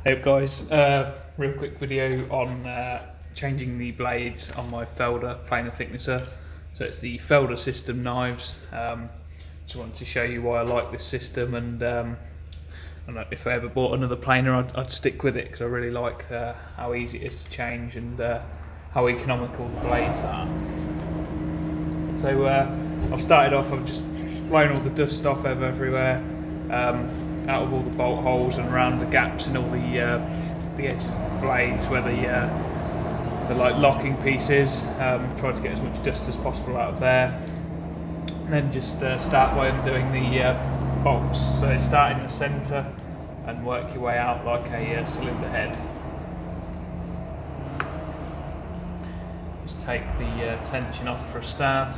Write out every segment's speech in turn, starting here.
Hey guys, real quick video on changing the blades on my Felder planer thicknesser. So it's the Felder system knives. Just wanted to show you why I like this system, and if I ever bought another planer I'd stick with it because I really like how easy it is to change and how economical the blades are. So I've started off, I've just blown all the dust off everywhere, out of all the bolt holes and around the gaps in all the edges of the blades where the like locking pieces. Tried to get as much dust as possible out of there, and then just start by undoing the bolts. So start in the centre and work your way out like a cylinder head. Just take the tension off for a start,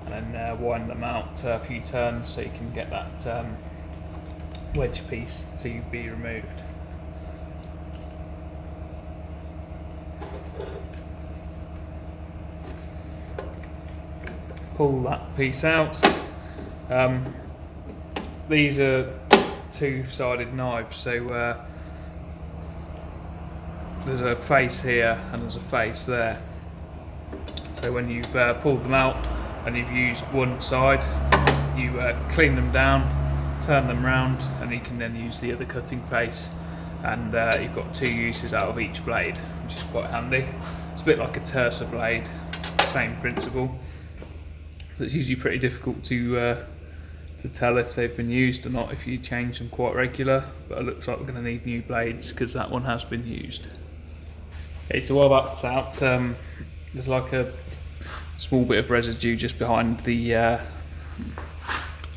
and then wind them out a few turns so you can get that wedge piece to be removed. Pull that piece out. These are two-sided knives, so there's a face here and there's a face there. So when you've pulled them out and you've used one side, you clean them down, turn them round, and you can then use the other cutting face, and you've got two uses out of each blade, which is quite handy. It's a bit like a terser blade, same principle. So it's usually pretty difficult to tell if they've been used or not if you change them quite regular, but it looks like we're going to need new blades because that one has been used. Okay, so while that's out, there's like a small bit of residue just behind the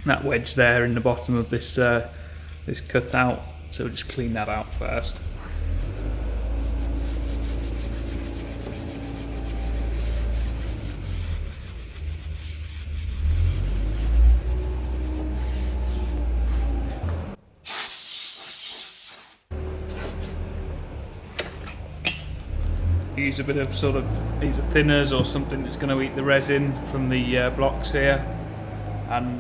that wedge there in the bottom of this this cutout, so we'll just clean that out first. Use a bit of sort of either thinners or something that's going to eat the resin from the blocks here, and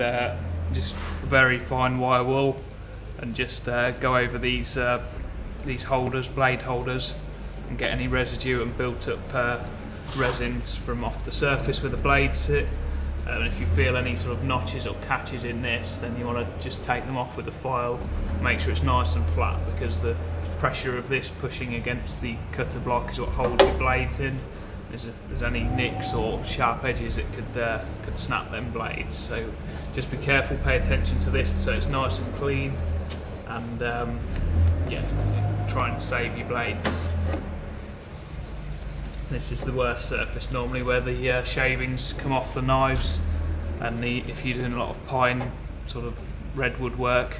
just very fine wire wool, and just go over these holders, blade holders, and get any residue and built up resins from off the surface where the blades sit. And if you feel any sort of notches or catches in this, then you want to just take them off with a file, make sure it's nice and flat, because the pressure of this pushing against the cutter block is what holds the blades in. If there's any nicks or sharp edges, it could snap them blades. So just be careful, pay attention to this so it's nice and clean, and yeah, try and save your blades. This is the worst surface normally, where the shavings come off the knives, and if you're doing a lot of pine sort of redwood work,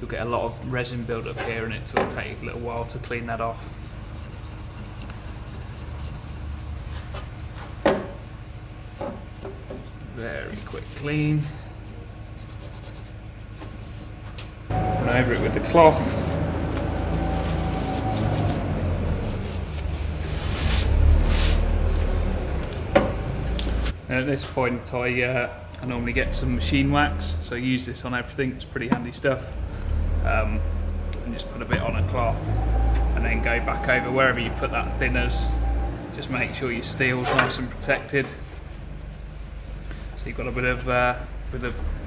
you'll get a lot of resin build up here, and it'll take a little while to clean that off. Very quick clean. Run over it with the cloth. And at this point I normally get some machine wax, so I use this on everything. It's pretty handy stuff. And just put a bit on a cloth and then go back over wherever you put that thinners. Just make sure your steel's nice and protected, so you've got a bit of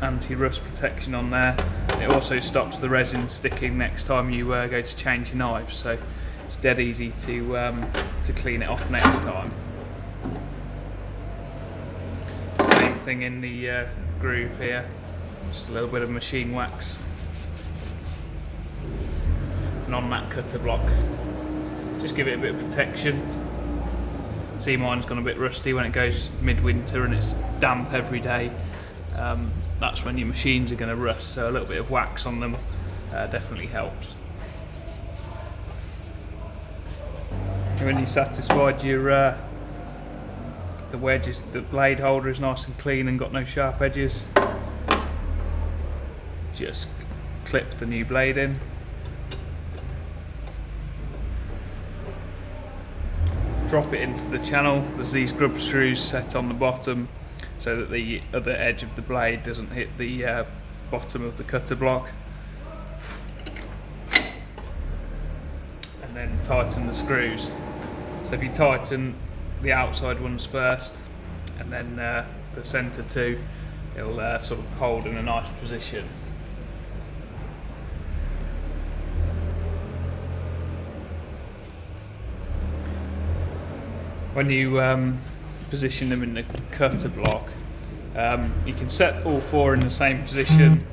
anti-rust protection on there. It also stops the resin sticking next time you go to change your knives, so it's dead easy to clean it off next time. Same thing in the groove here, just a little bit of machine wax. And on that cutter block, just give it a bit of protection. See, mine's gone a bit rusty when it goes midwinter and it's damp every day. That's when your machines are going to rust, so a little bit of wax on them definitely helps. And when you're satisfied your the wedges, the blade holder is nice and clean and got no sharp edges, just clip the new blade in. Drop it into the channel. There's these grub screws set on the bottom so that the other edge of the blade doesn't hit the bottom of the cutter block. and then tighten the screws. So if you tighten the outside ones first and then the centre two, it'll sort of hold in a nice position. When you position them in the cutter block, you can set all four in the same position,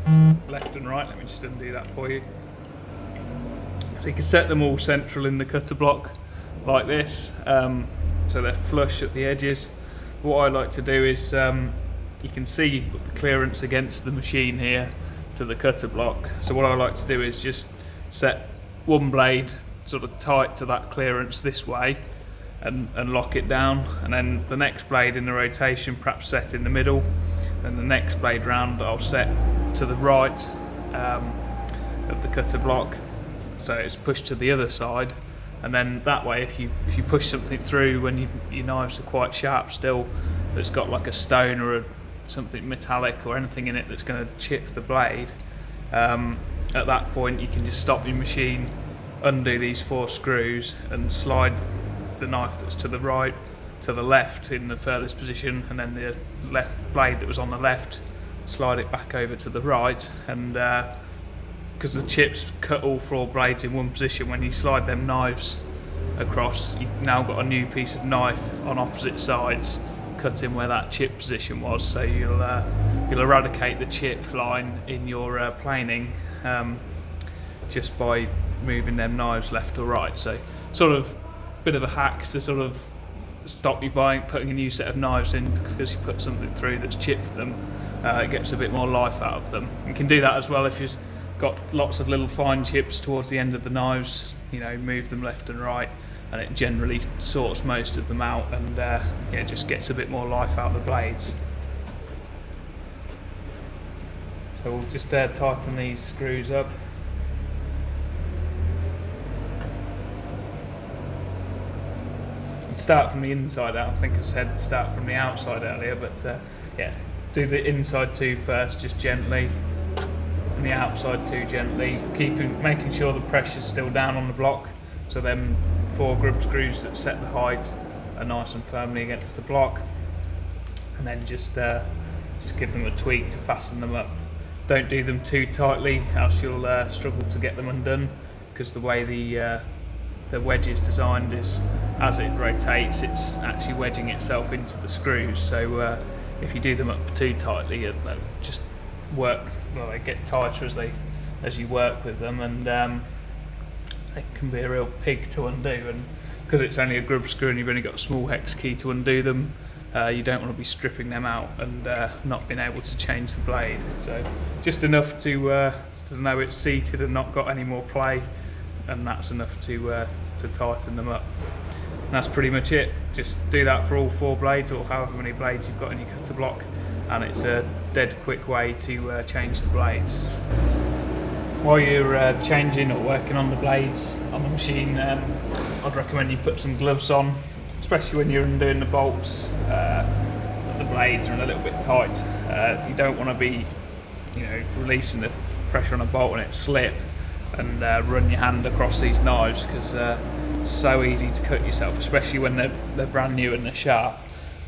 left and right. Let me just undo that for you. So you can set them all central in the cutter block like this, so they're flush at the edges. What I like to do is, you can see the clearance against the machine here to the cutter block. So what I like to do is just set one blade sort of tight to that clearance this way and lock it down, and then the next blade in the rotation perhaps set in the middle, and the next blade round I'll set to the right of the cutter block, so it's pushed to the other side. And then that way, if you push something through when your knives are quite sharp still, that's got like a stone or something metallic or anything in it that's going to chip the blade, at that point you can just stop your machine, undo these 4 screws and slide the knife that's to the right to the left in the furthest position, and then the left blade that was on the left, slide it back over to the right. And because the chips cut all 4 blades in one position, when you slide them knives across, you've now got a new piece of knife on opposite sides cutting where that chip position was. So you'll eradicate the chip line in your planing just by moving them knives left or right. So sort of bit of a hack to sort of stop you putting a new set of knives in because you put something through that's chipped them. It gets a bit more life out of them. You can do that as well if you've got lots of little fine chips towards the end of the knives, you know, move them left and right, and it generally sorts most of them out, and yeah, it just gets a bit more life out of the blades. So we'll just tighten these screws up. Start from the inside out. I think I said start from the outside earlier, but yeah, do the inside 2 first, just gently, and the outside 2 gently, making sure the pressure's still down on the block, so them 4 grub screws that set the height are nice and firmly against the block, and then just give them a tweak to fasten them up. Don't do them too tightly, else you'll struggle to get them undone, because the way the wedge is designed is, as it rotates, it's actually wedging itself into the screws. So if you do them up too tightly, it just they get tighter as you work with them, and it can be a real pig to undo. And because it's only a grub screw and you've only got a small hex key to undo them, you don't want to be stripping them out and not being able to change the blade. So just enough to know it's seated and not got any more play, and that's enough to tighten them up. And that's pretty much it. Just do that for all 4 blades, or however many blades you've got in your cutter block, and it's a dead quick way to change the blades. While you're changing or working on the blades on the machine, I'd recommend you put some gloves on, especially when you're undoing the bolts. The blades are a little bit tight. You don't want to be, releasing the pressure on a bolt and it slip and run your hand across these knives, because it's so easy to cut yourself, especially when they're brand new and they're sharp.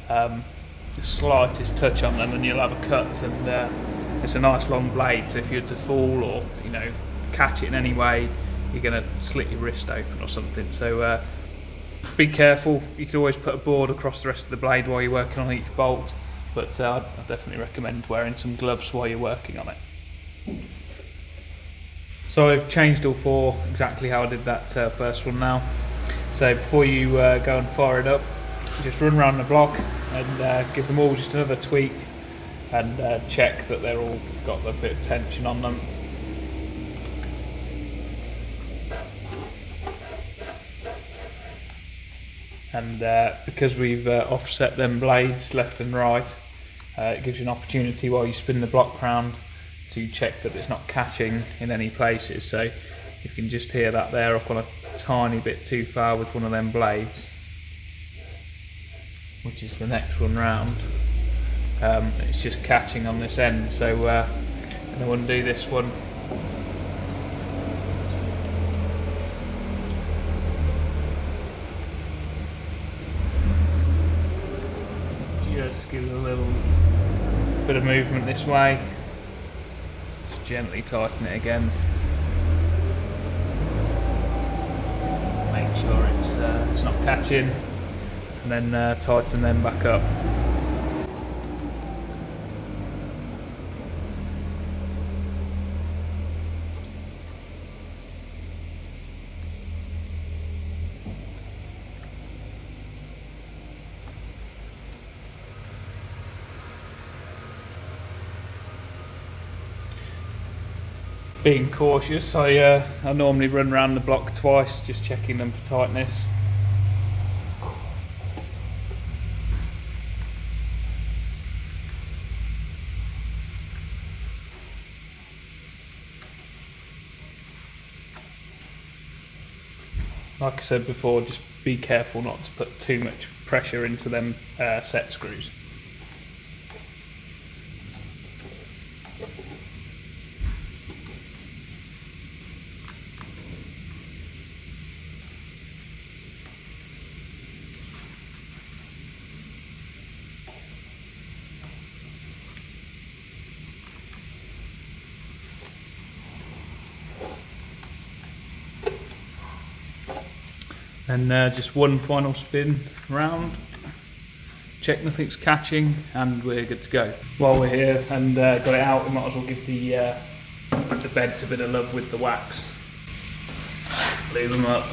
The slightest touch on them and you'll have a cut, and it's a nice long blade, so if you were to fall or catch it in any way, you're going to slit your wrist open or something. So be careful. You could always put a board across the rest of the blade while you're working on each bolt, but I definitely recommend wearing some gloves while you're working on it. So I've changed all 4 exactly how I did that first one now. So before you go and fire it up, just run around the block and give them all just another tweak, and check that they're all got a bit of tension on them. And because we've offset them blades left and right, it gives you an opportunity while you spin the block round to check that it's not catching in any places. So you can just hear that there, I've gone a tiny bit too far with one of them blades, which is the next one round. It's just catching on this end, so I'm going to undo this one. just give it a little bit of movement this way. Just gently tighten it again. Make sure it's not catching, and then tighten them back up. Being cautious, I normally run around the block twice, just checking them for tightness. Like I said before, just be careful not to put too much pressure into them set screws. And just one final spin round, check nothing's catching, and we're good to go. While we're here and got it out, we might as well give the beds a bit of love with the wax. Glue them up.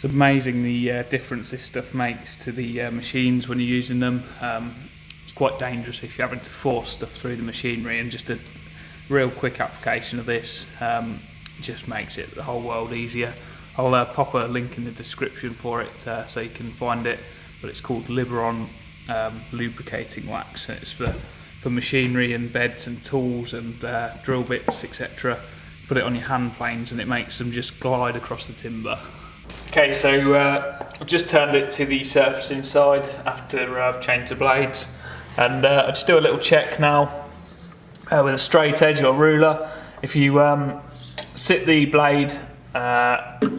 It's amazing the difference this stuff makes to the machines when you're using them. It's quite dangerous if you're having to force stuff through the machinery, and just a real quick application of this just makes it the whole world easier. I'll pop a link in the description for it so you can find it, but it's called Liberon lubricating wax, and it's for machinery and beds and tools and drill bits, etc. Put it on your hand planes and it makes them just glide across the timber. Okay, so I've just turned it to the surface inside after I've changed the blades, and I just do a little check now with a straight edge or ruler. If you sit the blade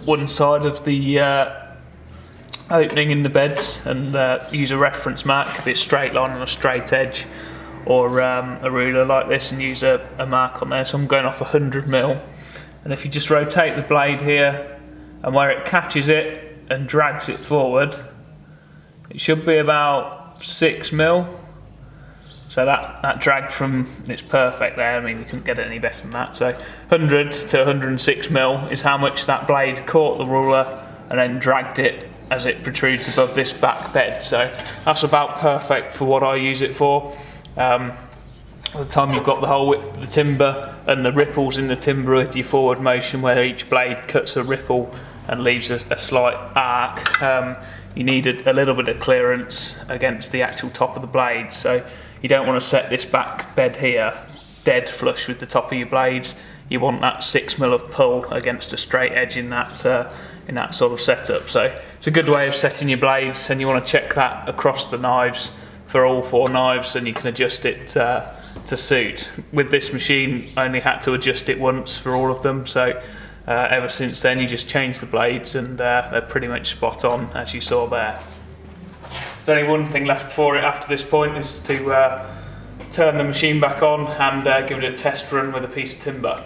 one side of the opening in the beds and use a reference mark, could be a straight line on a straight edge, or a ruler like this and use a mark on there. So I'm going off 100mm, and if you just rotate the blade here, and where it catches it and drags it forward, it should be about 6mm. So that dragged from, it's perfect there. I mean, you couldn't get it any better than that. So 100 to 106mm is how much that blade caught the ruler and then dragged it as it protrudes above this back bed. So that's about perfect for what I use it for. By the time you've got the whole width of the timber and the ripples in the timber with your forward motion, where each blade cuts a ripple and leaves a slight arc, you need a little bit of clearance against the actual top of the blade. So you don't want to set this back bed here dead flush with the top of your blades. You want that 6mm of pull against a straight edge in that sort of setup. So it's a good way of setting your blades, and you want to check that across the knives for all 4 knives, and you can adjust it to suit. With this machine, I only had to adjust it once for all of them, so ever since then you just change the blades and they're pretty much spot on, as you saw there. There's only one thing left for it after this point, is to turn the machine back on and give it a test run with a piece of timber.